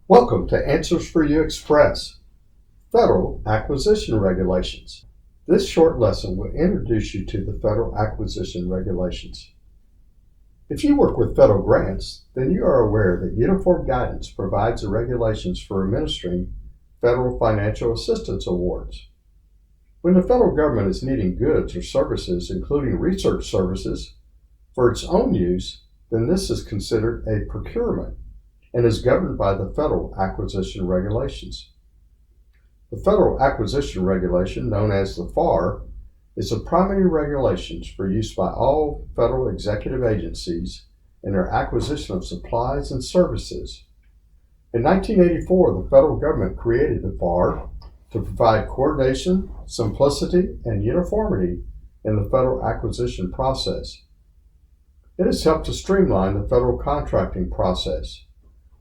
Welcome to AnSRS4U Express, Federal Acquisition Regulations. This short lesson will introduce you to the Federal Acquisition Regulations. If you work with federal grants, then you are aware that uniform guidance provides the regulations for administering federal financial assistance awards. When the federal government is needing goods or services, including research services, for its own use, then this is considered a procurement and is governed by the Federal Acquisition Regulations. The Federal Acquisition Regulation, known as the FAR, is the primary regulations for use by all federal executive agencies in their acquisition of supplies and services. In 1984, the federal government created the FAR to provide coordination, simplicity, and uniformity in the federal acquisition process. It has helped to streamline the federal contracting process.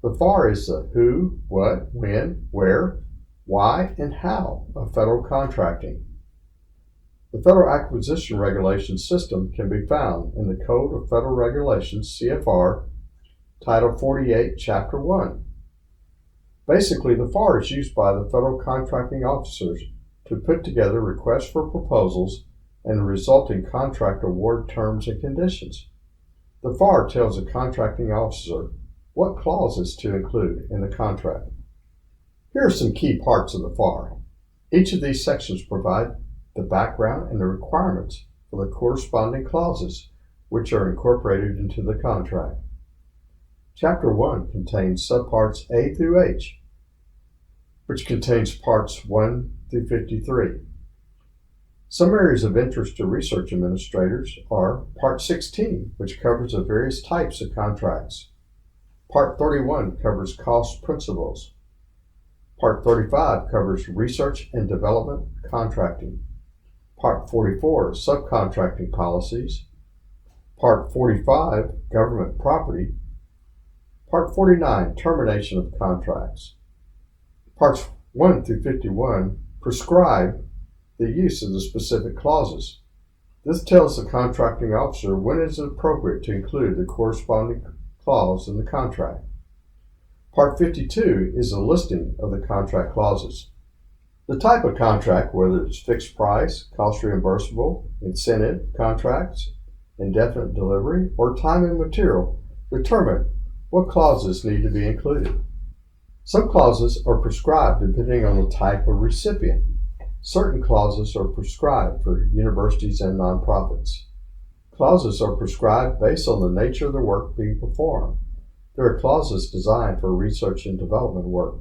The FAR is the who, what, when, where, why, and how of federal contracting. The Federal Acquisition Regulation System can be found in the Code of Federal Regulations, CFR, Title 48, Chapter 1. Basically, the FAR is used by the federal contracting officers to put together requests for proposals and the resulting contract award terms and conditions. The FAR tells the contracting officer what clauses to include in the contract. Here are some key parts of the FAR. Each of these sections provide the background and the requirements for the corresponding clauses which are incorporated into the contract. Chapter 1 contains subparts A through H, which contains parts 1 through 53. Some areas of interest to research administrators are Part 16, which covers the various types of contracts. Part 31 covers cost principles. Part 35 covers research and development contracting. Part 44, subcontracting policies. Part 45, government property. Part 49, termination of contracts. Parts 1 through 51 prescribe the use of the specific clauses. This tells the contracting officer when it is appropriate to include the corresponding clause in the contract. Part 52 is a listing of the contract clauses. The type of contract, whether it's fixed price, cost reimbursable, incentive contracts, indefinite delivery, or time and material, determine what clauses need to be included. Some clauses are prescribed depending on the type of recipient. Certain clauses are prescribed for universities and nonprofits. Clauses are prescribed based on the nature of the work being performed. There are clauses designed for research and development work.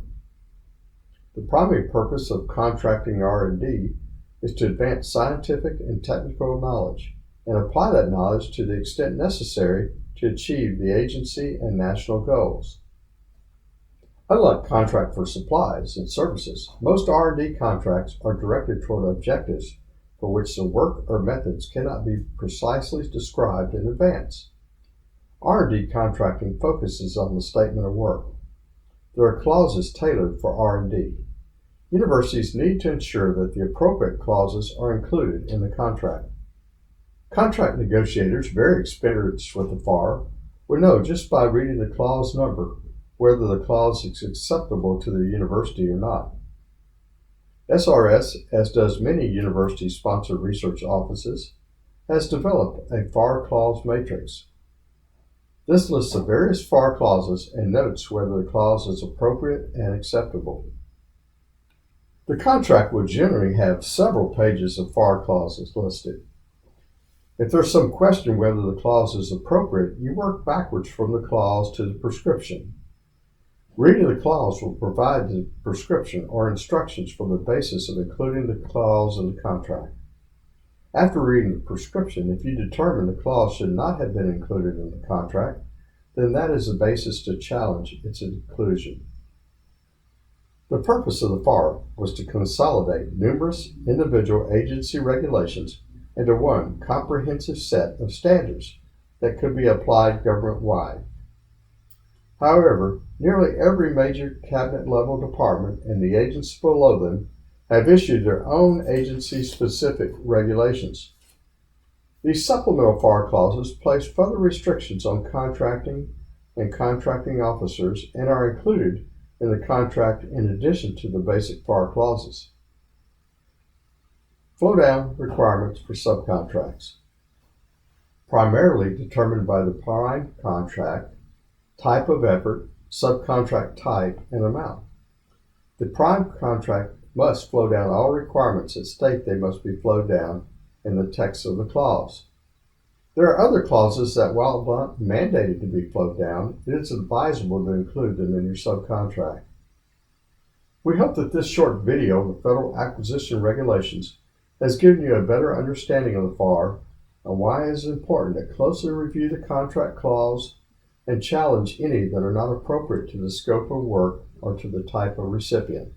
The primary purpose of contracting R&D is to advance scientific and technical knowledge and apply that knowledge to the extent necessary to achieve the agency and national goals. Unlike contract for supplies and services, most R&D contracts are directed toward objectives for which the work or methods cannot be precisely described in advance. R&D contracting focuses on the statement of work. There are clauses tailored for R&D. Universities need to ensure that the appropriate clauses are included in the contract. Contract negotiators very experienced with the FAR will know just by reading the clause number whether the clause is acceptable to the university or not. SRS, as does many university-sponsored research offices, has developed a FAR clause matrix. This lists the various FAR clauses and notes whether the clause is appropriate and acceptable. The contract will generally have several pages of FAR clauses listed. If there's some question whether the clause is appropriate, you work backwards from the clause to the prescription. Reading the clause will provide the prescription or instructions for the basis of including the clause in the contract. After reading the prescription, if you determine the clause should not have been included in the contract, then that is the basis to challenge its inclusion. The purpose of the FAR was to consolidate numerous individual agency regulations into one comprehensive set of standards that could be applied government-wide. However, nearly every major cabinet-level department and the agencies below them have issued their own agency-specific regulations. These supplemental FAR clauses place further restrictions on contracting and contracting officers and are included in the contract in addition to the basic FAR clauses. Flow-down requirements for subcontracts. Primarily determined by the prime contract, type of effort, subcontract type, and amount. The prime contract must flow down all requirements that state they must be flowed down in the text of the clause. There are other clauses that, while not mandated to be flowed down, it is advisable to include them in your subcontract. We hope that this short video of the Federal Acquisition Regulations has given you a better understanding of the FAR and why it is important to closely review the contract clause and challenge any that are not appropriate to the scope of work or to the type of recipient.